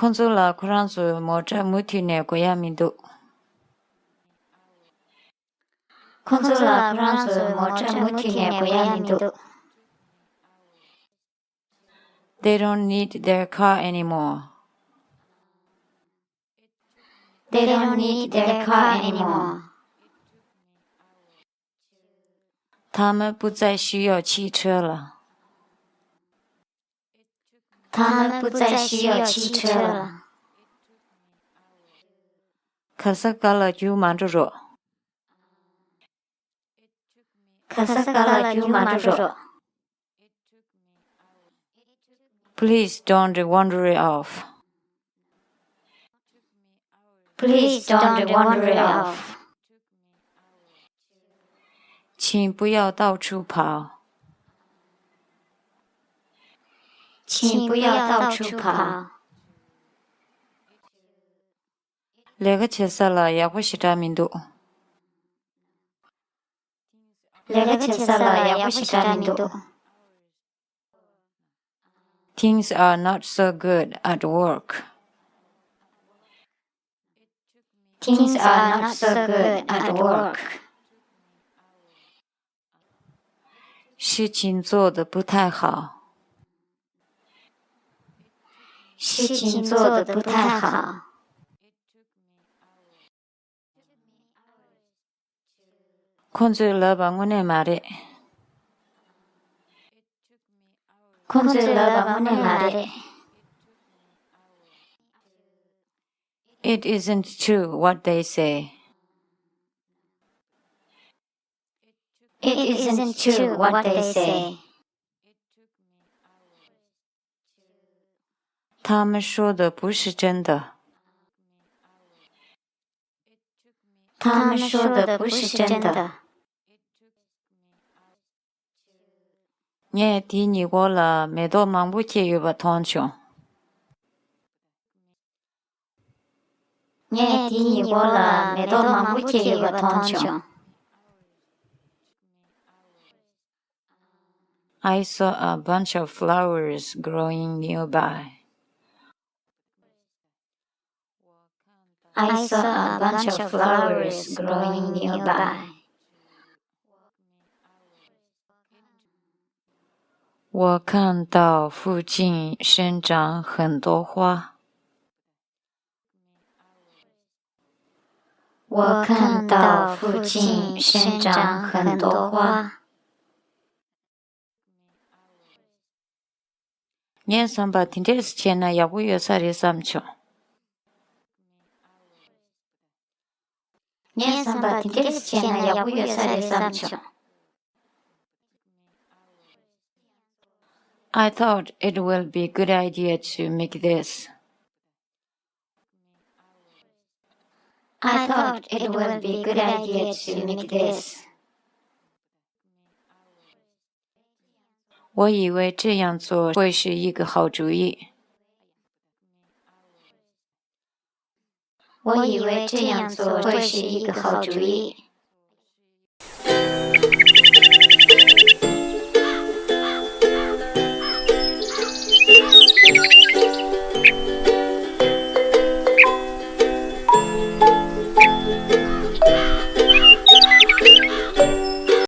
控制了库朗族莫这母体的国家民族。控制了库朗族莫这母体的国家民族。They don't need their car anymore. They don't need their car anymore. 他们不再需要汽车了。他们不再需要汽车了。可是搞了就忙着着。可是搞了就忙着着。Please don't wander off. Please don't wander off. 请不要到处跑。请不要到处跑。那个切萨了也不是这民族。那个切萨了也不是这民族。Things are not so good at work. Things are not so good at work. 事情做得不太好。事情做得不太好。控制了把我的말에。控制了把我的말에。It isn't true what they say. It isn't true what they say. 他们说的不是真的。他们说的不是真的。我听你过了，没多忙不起有把汤穷。我听你过了，没多忙不起有把汤穷。I saw a bunch of flowers growing nearby. I saw a bunch of flowers growing nearby. 我看到附近生长很多花。我看到附近生长很多花。我上班听这事情呢，也不有啥的三穷。我上班听这事情呢，也不有啥的三穷。I thought it would be a good idea to make this. I thought it would be a good idea to make this. 我以为这样做会是一个好主意。我以为这样做会是一个好主意。